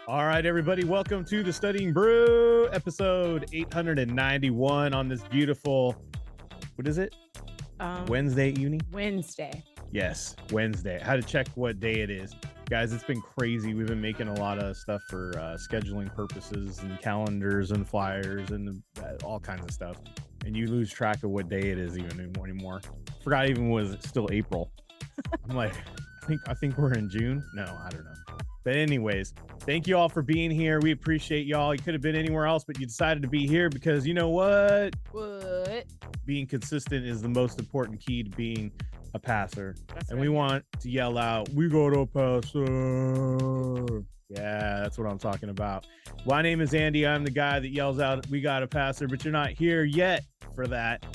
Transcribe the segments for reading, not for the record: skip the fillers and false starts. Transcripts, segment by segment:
All right, everybody, welcome to the Studying Brew, episode 891 on this beautiful, what is it? Wednesday evening? Wednesday. Yes, Wednesday. I had to check what day it is. Guys, it's been crazy. We've been making a lot of stuff for scheduling purposes and calendars and flyers and all kinds of stuff. And you lose track of what day it is even anymore. Forgot even was it still April. I'm like, I think we're in June. No, I don't know. But anyways, thank you all for being here. We appreciate y'all. You could have been anywhere else, but you decided to be here because you know what? What? Being consistent is the most important key to being a passer. That's and right. we want to yell out, we got a passer. Yeah, that's what I'm talking about. My name is Andy. I'm the guy that yells out, we got a passer, but you're not here yet for that.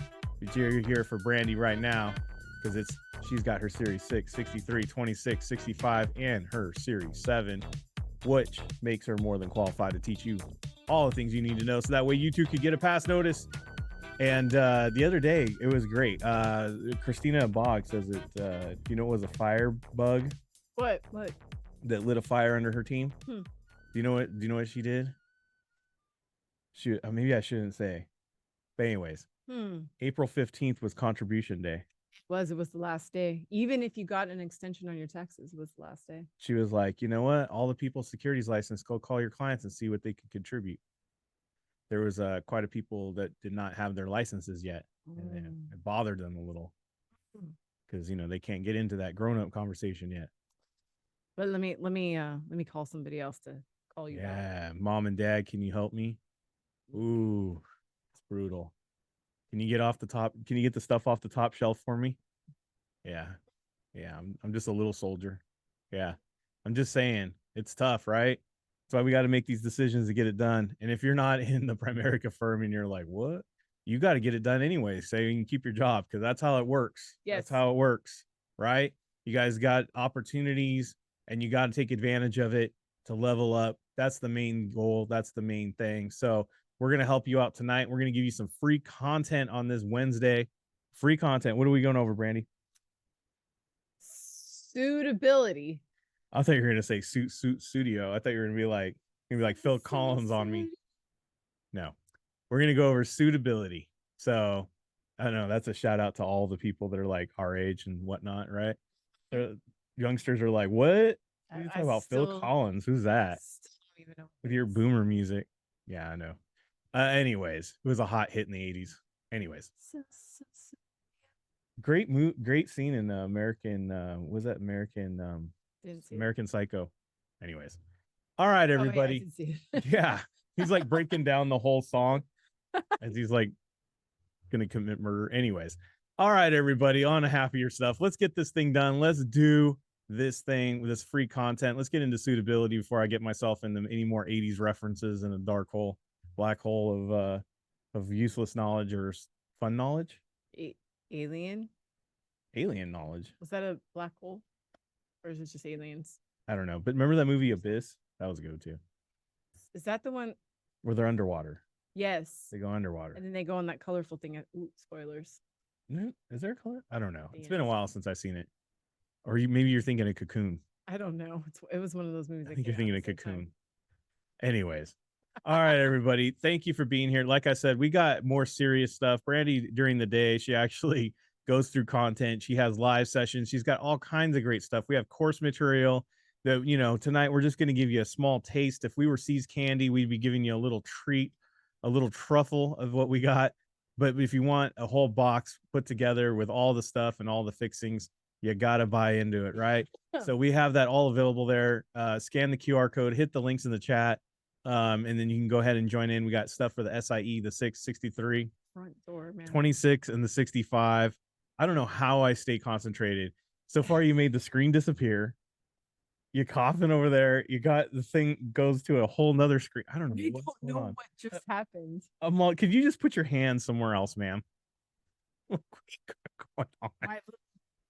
But you're here for Brandy right now because she's got her Series 6, 63, 26, 65, and her Series 7, which makes her more than qualified to teach you all the things you need to know so that way you too could get a pass notice. And the other day, it was great. Christina Bogg says that, you know, it was a fire bug. What? That lit a fire under her team. Hmm. Do you know what she did? Maybe I shouldn't say. But anyways, April 15th was contribution day. It was the last day. Even if you got an extension on your taxes, it was the last day. She was like, you know what? All the people's securities license, go call your clients and see what they could contribute. There was quite a people that did not have their licenses yet, and it bothered them a little because you know they can't get into that grown-up conversation yet. But let me call somebody else to call you back. Yeah, mom and dad, can you help me? Ooh, it's brutal. Can you get the stuff off the top shelf for me? Yeah. I'm just a little soldier. Yeah, I'm just saying it's tough, right? That's why we got to make these decisions to get it done. And if you're not in the Primerica firm and you're like, what? You got to get it done anyway, so you can keep your job because that's how it works. Yes. That's how it works, right? You guys got opportunities and you got to take advantage of it to level up. That's the main goal. That's the main thing. So we're going to help you out tonight. We're going to give you some free content on this Wednesday. Free content. What are we going over, Brandy? Suitability. I thought you were going to say studio. I thought you were going to be like Phil Collins on me. No, we're going to go over suitability. So I don't know. That's a shout out to all the people that are like our age and whatnot, right? Youngsters are like, what? What are you talking about? Phil Collins? Who's that? With your boomer music. Yeah, I know. Anyways, it was a hot hit in the 80s. Anyways. Great scene in American American Psycho. Anyways. All right, everybody. Yeah. He's like breaking down the whole song as he's like gonna commit murder. Anyways. All right, everybody, on to happier stuff. Let's get this thing done. Let's do this thing with this free content. Let's get into suitability before I get myself into any more 80s references in a black hole of useless knowledge or fun knowledge. Alien knowledge. Was that a black hole or is it just aliens? I don't know, but remember that movie Abyss? That was a go-to. Is that the one where they're underwater? Yes, they go underwater and then they go on that colorful thing. Ooh, spoilers. Is there a color? I don't know. It's been a while since I've seen it. Or maybe you're thinking of Cocoon. I don't know. It was one of those movies. I think you're thinking of Cocoon. Anyways. All right, everybody. Thank you for being here. Like I said, we got more serious stuff. Brandy, during the day, she actually goes through content. She has live sessions. She's got all kinds of great stuff. We have course material that, you know, tonight we're just going to give you a small taste. If we were C's Candy, we'd be giving you a little treat, a little truffle of what we got. But if you want a whole box put together with all the stuff and all the fixings, you got to buy into it, right? So we have that all available there. Scan the QR code, hit the links in the chat. And then you can go ahead and join in. We got stuff for the SIE, the 663, front door, man. 26, and the 65. I don't know how I stay concentrated. So far, you made the screen disappear. You're coughing over there. You got the thing goes to a whole nother screen. I don't know. I don't know what just happened. Could you just put your hand somewhere else, ma'am? My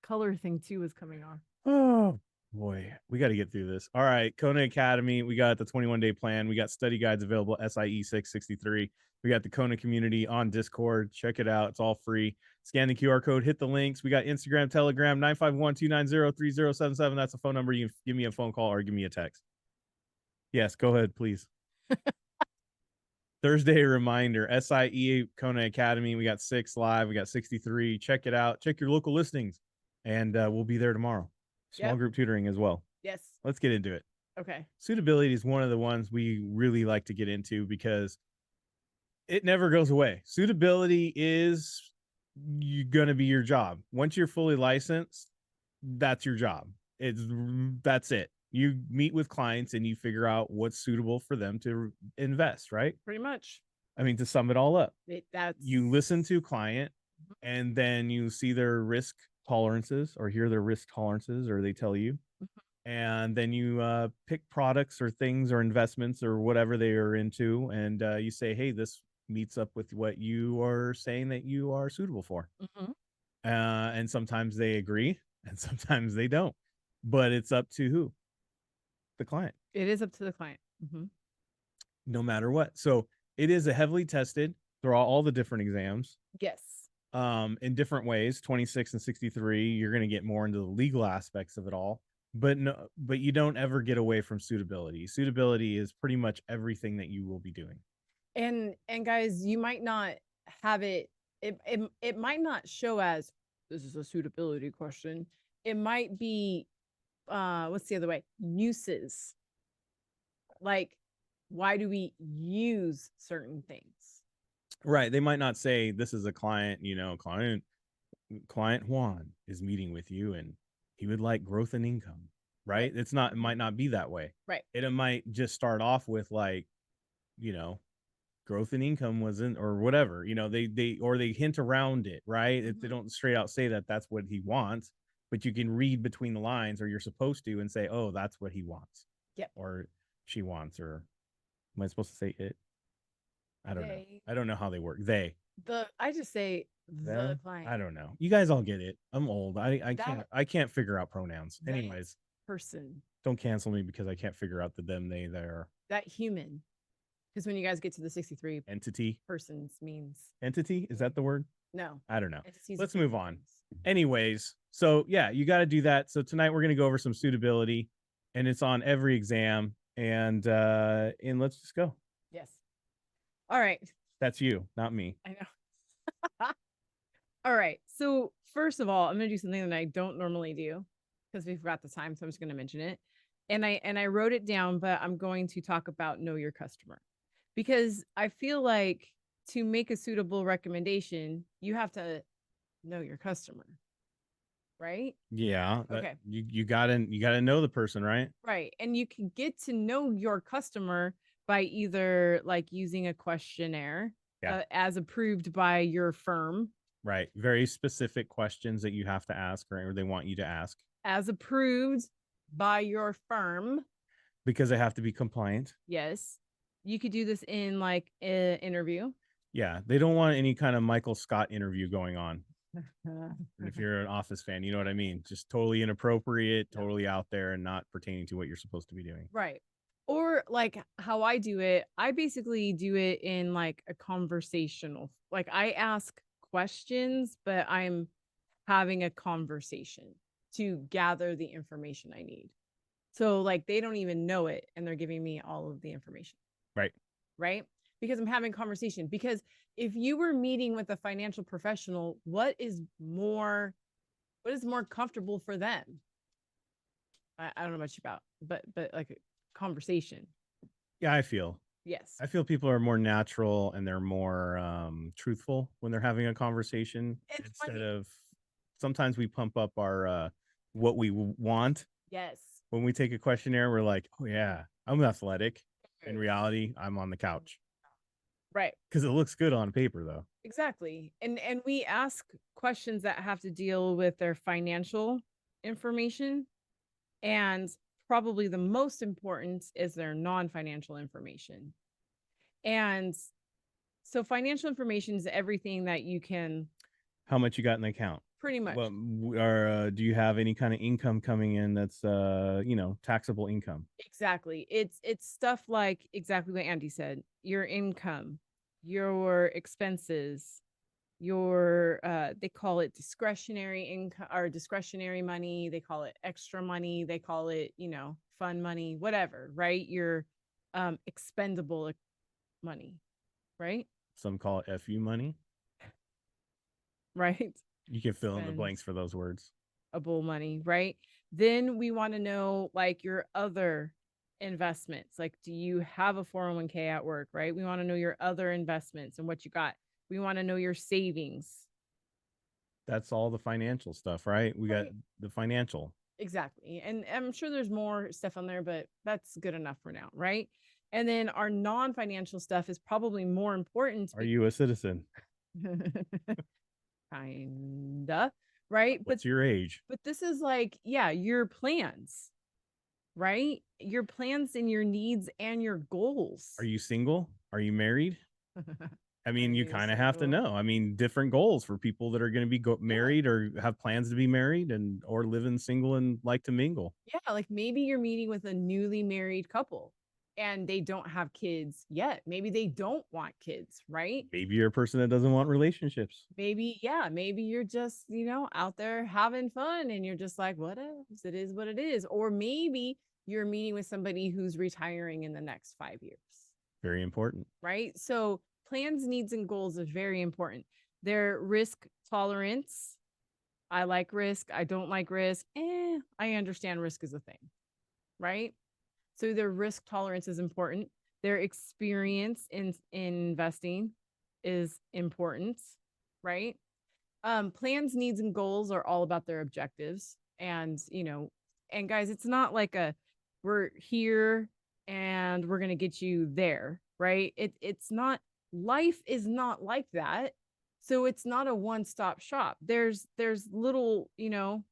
color thing too is coming off. Oh boy, we got to get through this. All right, Kona Academy. We got the 21-day plan. We got study guides available. SIE 663. We got the Kona community on Discord. Check it out. It's all free. Scan the QR code. Hit the links. We got Instagram, Telegram, 951-290-3077. That's the phone number. You can give me a phone call or give me a text. Yes, go ahead, please. Thursday reminder, SIE Kona Academy. We got 6 live. We got 63. Check it out. Check your local listings. And we'll be there tomorrow. Small group tutoring as well. Yes. Let's get into it. Okay. Suitability is one of the ones we really like to get into because it never goes away. Suitability is going to be your job. Once you're fully licensed, that's your job. That's it. You meet with clients and you figure out what's suitable for them to invest, right? Pretty much. I mean, to sum it all up, That's you listen to client and then you see their risk tolerances or hear their risk tolerances, or they tell you. And then you pick products or things or investments or whatever they are into. And you say, hey, this meets up with what you are saying that you are suitable for. And sometimes they agree and sometimes they don't. But it's up to who? The client. It is up to the client. No matter what. So it is a heavily tested through all the different exams. Yes. In different ways, 26 and 63, you're going to get more into the legal aspects of it all. But you don't ever get away from suitability. Suitability is pretty much everything that you will be doing. And guys, you might not have it might not show as this is a suitability question. It might be what's the other way? Uses. Like, why do we use certain things? Right. They might not say this is a client, client Juan is meeting with you and he would like growth and income. Right. It might not be that way. Right. It might just start off with like, growth and income wasn't, or whatever, they hint around it. Right. They don't straight out say that that's what he wants, but you can read between the lines, or you're supposed to, and say, oh, that's what he wants. Yep. Or she wants, or am I supposed to say it? I don't know. I don't know how they work. I just say the client. I don't know. You guys all get it. I'm old. I can't figure out pronouns. Anyways, person. Don't cancel me because I can't figure out the them, they, their. That human. Because when you guys get to the 63, entity. persons means. Entity? Is that the word? No. I don't know. Entities. Let's move on. Anyways, so yeah, you got to do that. So tonight we're going to go over some suitability, and it's on every exam. And let's just go. Yes. All right. That's you, not me. I know. All right. So first of all, I'm going to do something that I don't normally do because we forgot the time. So I'm just going to mention it. And I wrote it down, but I'm going to talk about know your customer, because I feel like to make a suitable recommendation, you have to know your customer. Right? Yeah. Okay. You gotta know the person, right? Right. And you can get to know your customer by either like using a questionnaire as approved by your firm. Right. Very specific questions that you have to ask, or they want you to ask. As approved by your firm. Because they have to be compliant. Yes. You could do this in like an interview. Yeah. They don't want any kind of Michael Scott interview going on. If you're an Office fan, you know what I mean? Just totally inappropriate, totally out there, and not pertaining to what you're supposed to be doing. Right. Or like how I do it, I basically do it in like a conversational, like I ask questions, but I'm having a conversation to gather the information I need. So like they don't even know it and they're giving me all of the information. Right. Right. Because I'm having conversation. Because if you were meeting with a financial professional, what is more comfortable for them? I don't know much about, but like a conversation. Yeah, I feel. Yes. I feel people are more natural and they're more truthful when they're having a conversation, instead of sometimes we pump up our what we want. Yes. When we take a questionnaire, we're like, oh yeah, I'm athletic. In reality, I'm on the couch. Right. Because it looks good on paper, though. Exactly. And we ask questions that have to deal with their financial information. And probably the most important is their non-financial information. And so financial information is everything that you can. How much you got in the account? Pretty much. Or do you have any kind of income coming in that's taxable income? Exactly. It's stuff like exactly what Andy said. Your income, your expenses, your they call it discretionary income or discretionary money. They call it extra money. They call it, fun money, whatever, right? Your expendable money, right? Some call it FU money. Right? You can fill in the blanks for those words. Expendable money, right? Then we want to know like your other investments. Like, do you have a 401k at work, right? We want to know your other investments and what you got. We want to know your savings. That's all the financial stuff, right? We got Right. the financial. Exactly. And I'm sure there's more stuff on there, but that's good enough for now, right? And then our non-financial stuff is probably more important. Are you a citizen? Kinda, right? What's your age? But this is like, yeah, your plans, right? Your plans and your needs and your goals. Are you single? Are you married? I mean, you you kind of have to single? know. I mean, different goals for people that are going to be married or have plans to be married and or living single and like to mingle. Yeah, like maybe you're meeting with a newly married couple and they don't have kids yet. Maybe they don't want kids, right? Maybe you're a person that doesn't want relationships. Maybe, yeah, maybe you're just, out there having fun and you're just like, what else? It is what it is. Or maybe you're meeting with somebody who's retiring in the next 5 years. Very important. Right? So plans, needs, and goals is very important. Their risk tolerance. I like risk. I don't like risk. I understand risk is a thing. Right? So their risk tolerance is important. Their experience in investing is important, right? Plans, needs, and goals are all about their objectives. And guys, it's not like we're here and we're gonna get you there, right? It's not, life is not like that. So it's not a one-stop shop. There's little,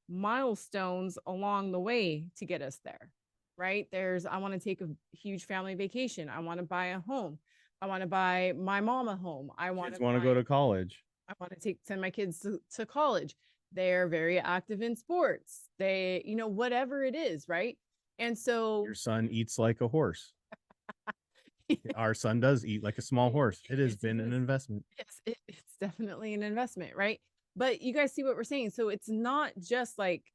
milestones along the way to get us there, right? I want to take a huge family vacation. I want to buy a home. I want to buy my mom a home. I want to go to college. I want to send my kids to college. They're very active in sports. They, whatever it is, right? And so your son eats like a horse. Our son does eat like a small horse. It has been an investment. It's definitely an investment, right? But you guys see what we're saying. So it's not just like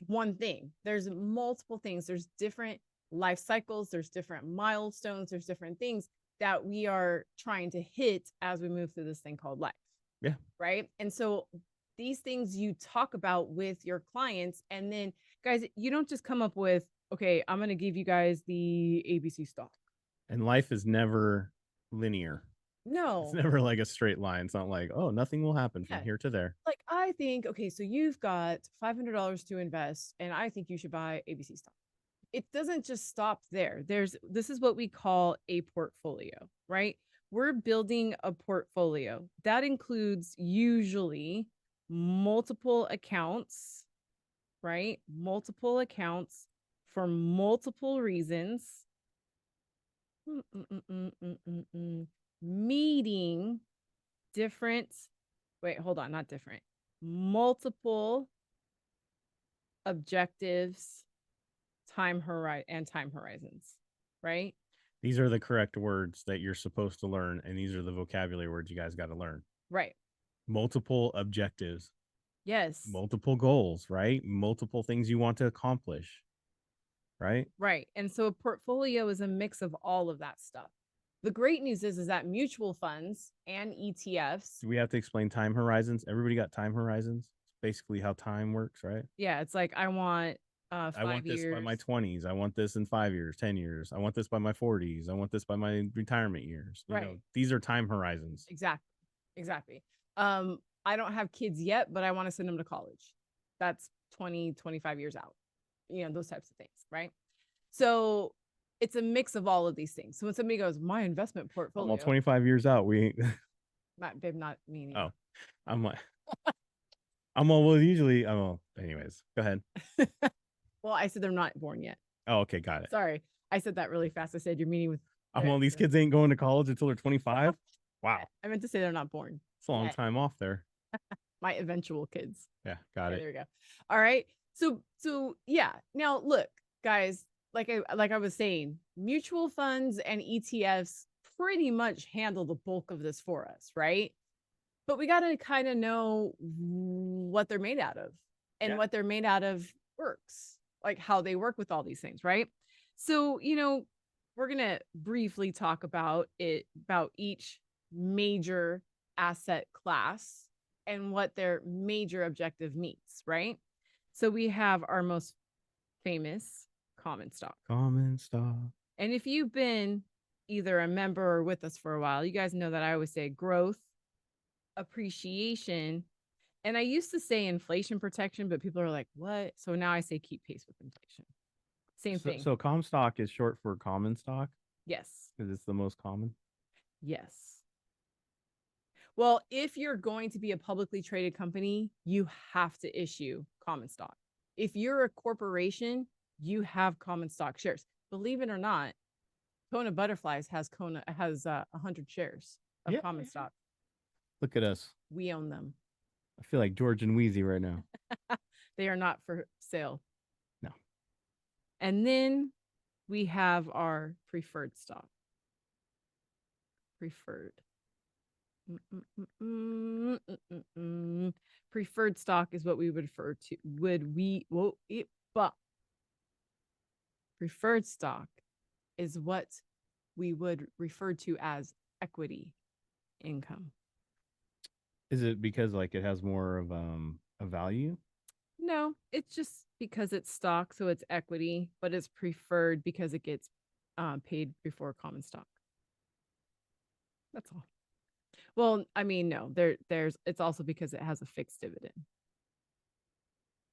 one thing. There's multiple things. There's different life cycles. There's different milestones. There's different things that we are trying to hit as we move through this thing called life. Yeah. Right. And so these things you talk about with your clients. And then, guys, you don't just come up with, okay, I'm going to give you guys the ABC stock. And life is never linear. No. It's never like a straight line. It's not like, oh, nothing will happen from here to there. Like, I think, okay, so you've got $500 to invest, and I think you should buy ABC stock. It doesn't just stop there. This is what we call a portfolio, right? We're building a portfolio that includes usually multiple accounts, right? Multiple accounts for multiple reasons. Meeting different, not different, multiple objectives, time horizons, right? These are the correct words that you're supposed to learn, and these are the vocabulary words you guys got to learn. Right. Multiple objectives. Yes. Multiple goals, right? Multiple things you want to accomplish, right? Right. And so a portfolio is a mix of all of that stuff. The great news is that mutual funds and ETFs. Do we have to explain time horizons? Everybody got time horizons? It's basically how time works, right? Yeah, it's like I want 5 years. I want this by my 20s. I want this in 5 years, 10 years. I want this by my 40s. I want this by my retirement years. Right. These are time horizons. Exactly. I don't have kids yet, but I want to send them to college. That's 20, 25 years out. Those types of things, right? So it's a mix of all of these things. So when somebody goes, my investment portfolio. Well, 25 years out, we not meaning. Oh, I'm like, well, usually, anyways, go ahead. Well, I said they're not born yet. Oh, okay. Got it. Sorry. I said that really fast. I said you're meeting with. Well, these kids ain't going to college until they're 25. Wow. I meant to say they're not born. It's a long time off there. My eventual kids. Yeah. Got it. There we go. All right. So yeah. Now look, guys, like I was saying, mutual funds and ETFs pretty much handle the bulk of this for us, right? But we got to kind of know what they're made out of and what they're made out of works, like how they work with all these things, right? So, we're going to briefly talk about each major asset class and what their major objective meets, right? So we have our most famous common stock. Common stock. And if you've been either a member or with us for a while, you guys know that I always say growth, appreciation, and I used to say inflation protection, but people are like, what? So now I say keep pace with inflation. Same thing. So Comstock is short for common stock Yes. because it's the most common. Yes. Well, if you're going to be a publicly traded company, you have to issue common stock. If you're a corporation, you have common stock shares. Believe it or not, KonaButterflyz has 100 shares of common stock. Look at us. We own them. I feel like George and Wheezy right now. They are not for sale. No. And then we have our preferred stock. Preferred. Preferred stock is what we would refer to. Preferred stock is what we would refer to as equity income. Is it because like it has more of a value? No, it's just because it's stock, so it's equity, but it's preferred because it gets paid before common stock. That's all. Well, I mean, no, it's also because it has a fixed dividend.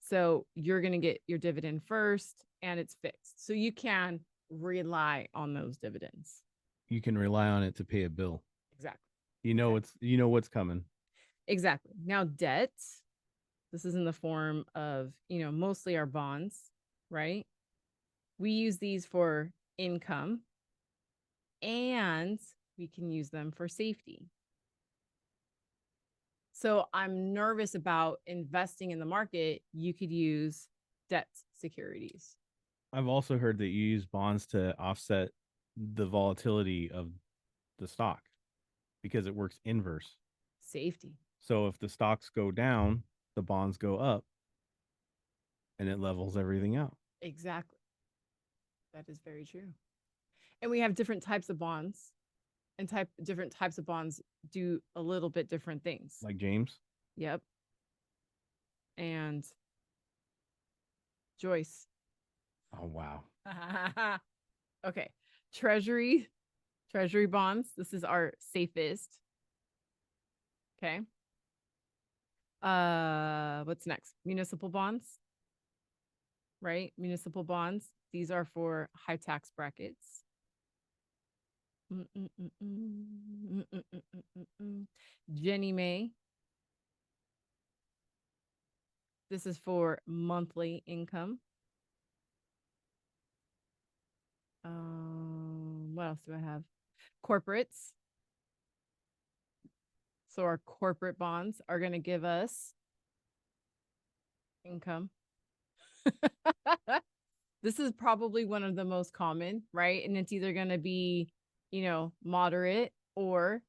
So you're going to get your dividend first and it's fixed. So you can rely on those dividends. You can rely on it to pay a bill. Exactly. You know what's coming. Exactly. Now debt, this is in the form of, mostly our bonds, right? We use these for income and we can use them for safety. So I'm nervous about investing in the market. You could use debt securities. I've also heard that you use bonds to offset the volatility of the stock because it works inverse. Safety. So if the stocks go down, the bonds go up and it levels everything out. Exactly. That is very true. And we have different types of bonds, and different types of bonds do a little bit different things. Like James? Yep. And Joyce. Oh, wow. Okay. Treasury bonds. This is our safest. Okay. What's next? Municipal bonds. Right? Municipal bonds. These are for high tax brackets. Jenny Mae. This is for monthly income. What else do I have? Corporates. So our corporate bonds are going to give us income. This is probably one of the most common, right? And it's either going to be, moderate or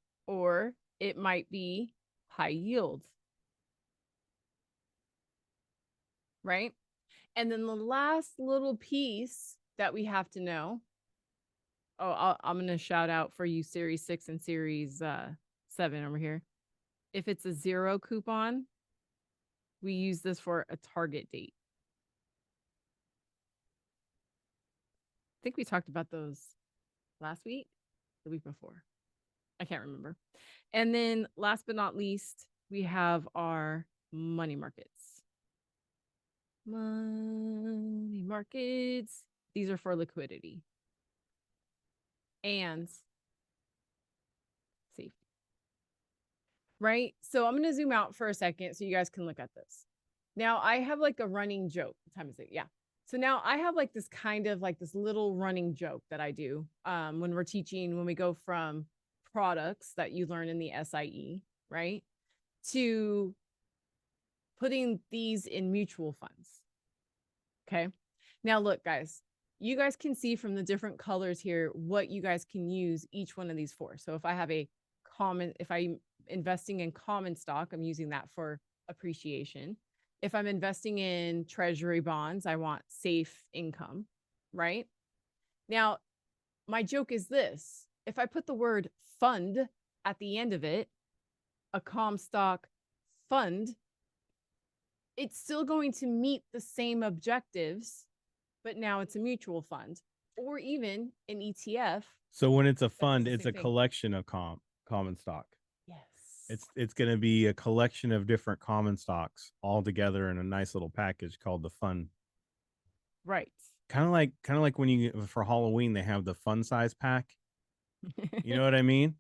it might be high yield. Right? And then the last little piece that we have to know. I'm going to shout out for you Series 6 and Series 7 over here. If it's a 0 coupon, we use this for a target date. I think we talked about those last week, the week before. I can't remember. And then last but not least, we have our money markets. Money markets. These are for liquidity and safety. Right? So I'm going to zoom out for a second so you guys can look at this. Now I have like a running joke. What time is it? Yeah. So now I have like this kind of like this little running joke that I do when we're teaching, when we go from products that you learn in the SIE, right, to putting these in mutual funds. Okay. Now look, guys, you guys can see from the different colors here what you guys can use each one of these for. So if I have if I'm investing in common stock, I'm using that for appreciation. If I'm investing in treasury bonds, I want safe income, right? Now, my joke is this: if I put the word fund at the end of it, a Comstock fund, it's still going to meet the same objectives, but now it's a mutual fund or even an ETF. So when it's a That does fund, the it's same a thing. collection of common stock. Yes. It's going to be a collection of different common stocks all together in a nice little package called the fund. Right. Kind of like when you for Halloween they have the fun size pack. You know what I mean?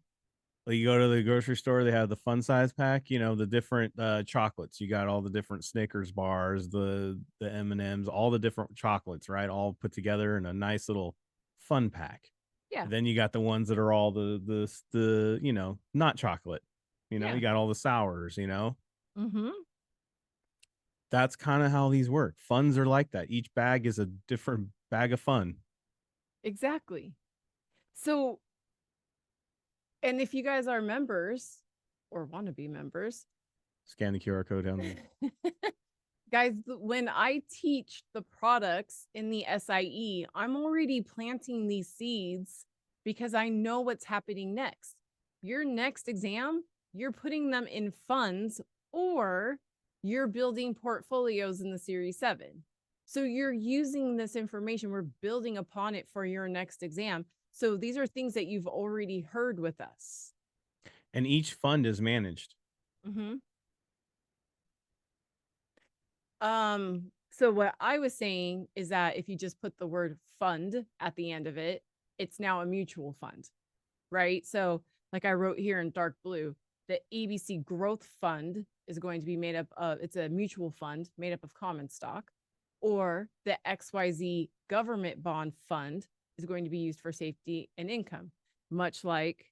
Like you go to the grocery store, they have the fun size pack. You know, the different chocolates. You got all the different Snickers bars, the M&Ms, all the different chocolates, right? All put together in a nice little fun pack. Yeah. Then you got the ones that are all the you know, not chocolate. You know, Yeah. you got all the sours. You know, Mm-hmm. that's kind of how these work. Funds are like that. Each bag is a different bag of fun. Exactly. So, and if you guys are members or want to be members, Scan the QR code down there. guys, when I teach the products in the SIE, I'm already planting these seeds because I know what's happening next. Your next exam, you're putting them in funds or you're building portfolios in the Series 7. So you're using this information, we're building upon it for your next exam. So these are things that you've already heard with us. And each fund is managed. Mm-hmm. So what I was saying is that if you just put the word fund at the end of it, it's now a mutual fund, right? So like I wrote here in dark blue, the ABC Growth Fund is going to be made up of, it's a mutual fund made up of common stock, or the XYZ Government Bond Fund is going to be used for safety and income, much like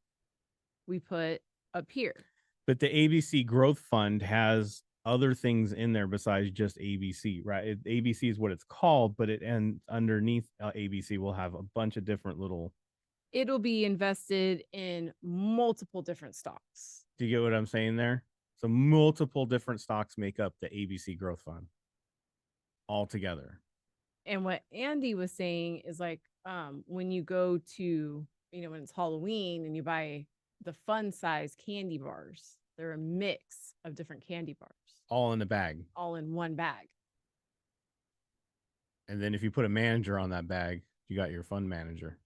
we put up here. But the ABC Growth Fund has other things in there besides just ABC, right? ABC is what it's called, but it and underneath ABC will have a bunch of different little. It'll be invested in multiple different stocks. Do you get what I'm saying there? So multiple different stocks make up the ABC Growth Fund all together. And what Andy was saying is like when you go to, when it's Halloween and you buy the fun size candy bars, they're a mix of different candy bars All in a bag. all in one bag. And then if you put a manager on that bag, you got your fund manager.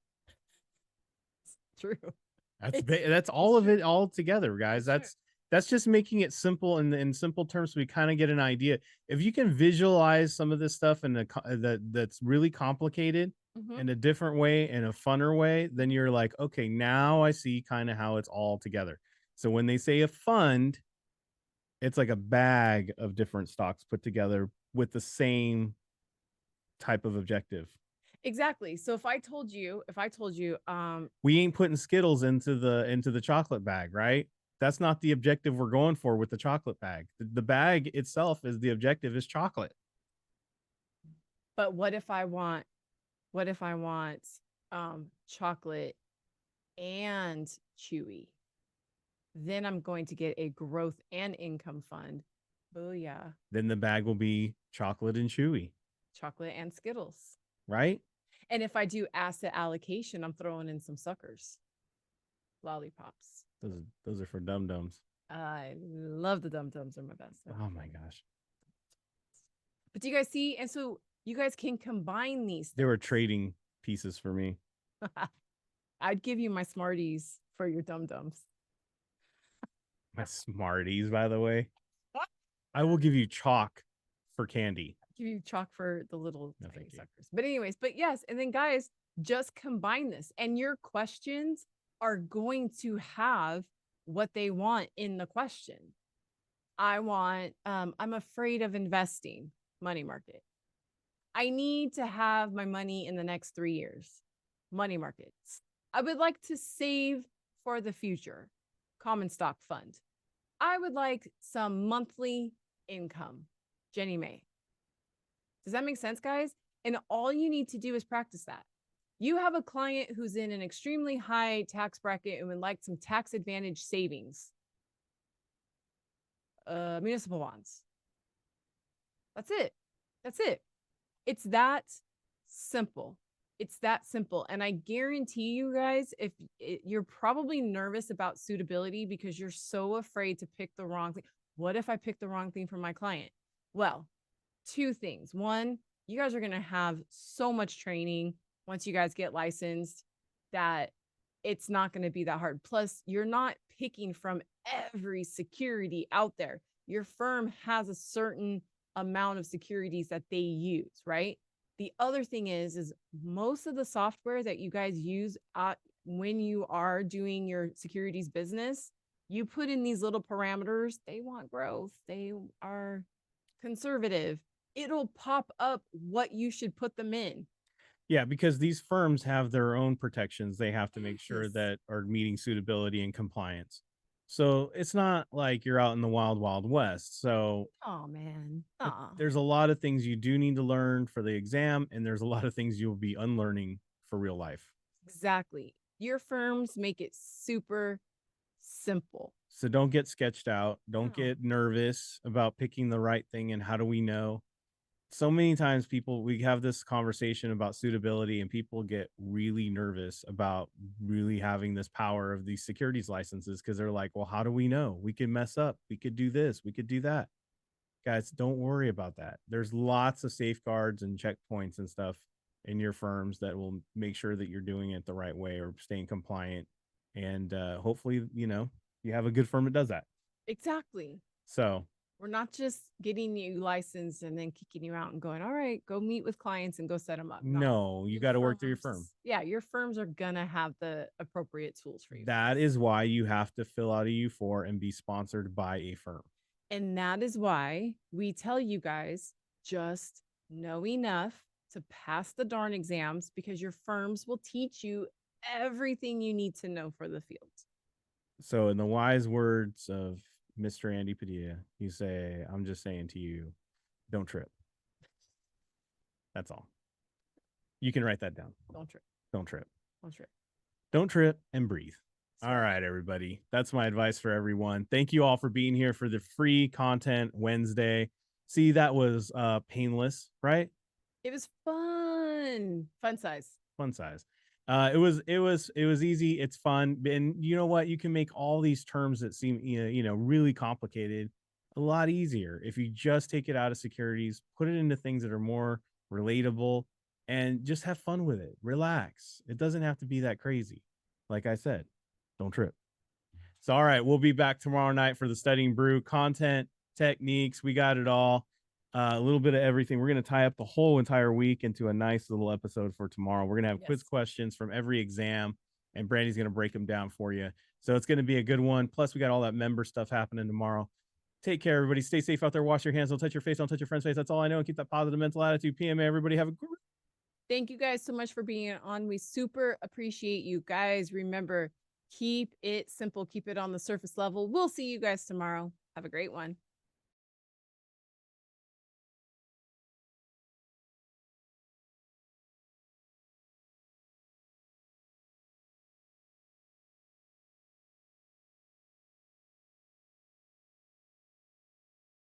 It's true. That's all of it all together, guys. That's just making it simple in simple terms so we kind of get an idea. If you can visualize some of this stuff in that's really complicated in a different way, in a funner way, then you're like, okay, now I see kind of how it's all together. So when they say a fund, it's like a bag of different stocks put together with the same type of objective. Exactly. So if I told you, We ain't putting Skittles into the chocolate bag, right? That's not the objective we're going for with the chocolate bag. The bag itself is the objective is chocolate. but what if I want chocolate and chewy? Then I'm going to get a growth and income fund. Booyah. Then the bag will be chocolate and chewy, Chocolate and Skittles. right? And if I do asset allocation, I'm throwing in some suckers, lollipops. Those are for dum dums. I love the dum dums; are my best. Oh my gosh, But do you guys see? And so you guys can combine these. they were trading pieces for me. I'd give you my Smarties for your dum dums. My Smarties, by the way. I will give you chalk for candy. Give you chalk for the little No, tiny thank you. suckers. But anyways, but yes, and then guys, just combine this, and your questions are going to have what they want in the question. I'm afraid of investing, money market. I need to have my money in the next 3 years, money markets. I would like to save for the future, common stock fund. I would like some monthly income, Jenny May. Does that make sense, guys? And all you need to do is practice that. You have a client who's in an extremely high tax bracket and would like some tax advantage savings. Municipal bonds. That's it. That's it. It's that simple. It's that simple. And I guarantee you guys, if you're probably nervous about suitability because you're so afraid to pick the wrong thing. What if I pick the wrong thing for my client? Well, two things. One, you guys are going to have so much training once you guys get licensed that it's not going to be that hard. Plus, you're not picking from every security out there. Your firm has a certain amount of securities that they use, right? The other thing is most of the software that you guys use when you are doing your securities business, you put in these little parameters. They want growth. They are conservative. It'll pop up what you should put them in. Yeah, because these firms have their own protections they have to make sure Yes. that are meeting suitability and compliance. So it's not like you're out in the wild, wild west. So Oh man. there's a lot of things you do need to learn for the exam, and there's a lot of things you'll be unlearning for real life. Exactly. Your firms make it super simple. So don't get sketched out. Don't No. get nervous about picking the right thing. And how do we know? So many times we have this conversation about suitability, and people get really nervous about really having this power of these securities licenses because they're like, well, how do we know? We could mess up. We could do this. We could do that. Guys, don't worry about that. There's lots of safeguards and checkpoints and stuff in your firms that will make sure that you're doing it the right way or staying compliant. And hopefully, you have a good firm that does that. Exactly. So We're not just getting you licensed and then kicking you out and going, all right, go meet with clients and go set them up. no, you Your got to work through your firm. firms- Yeah, your firms are gonna have the appropriate tools for you. That is why you have to fill out a U4 and be sponsored by a firm. And that is why we tell you guys just know enough to pass the darn exams because your firms will teach you everything you need to know for the field. So, in the wise words of Mr. Andy Padilla, you say, I'm just saying to you, don't trip. That's all. You can write that down. Don't trip. Don't trip. Don't trip. Don't trip and breathe. All right, everybody. That's my advice for everyone. Thank you all for being here for the free content Wednesday. See, that was painless, right? It was fun. Fun size. Fun size. It was easy. It's fun. And you know what? You can make all these terms that seem really complicated a lot easier if you just take it out of securities, put it into things that are more relatable, and just have fun with it. Relax. It doesn't have to be that crazy. Like I said, don't trip. So, all right, we'll be back tomorrow night for the Studying Brew content, techniques. We got it all. A little bit of everything. We're going to tie up the whole entire week into a nice little episode for tomorrow. We're going to have quiz questions from every exam, and Brandy's going to break them down for you. So it's going to be a good one. Plus, we got all that member stuff happening tomorrow. Take care, everybody. Stay safe out there. Wash your hands. Don't touch your face. Don't touch your friend's face. That's all I know. And keep that positive mental attitude. PMA, everybody. Have a great. Thank you guys so much for being on. We super appreciate you guys. Remember, keep it simple. Keep it on the surface level. We'll see you guys tomorrow. Have a great one.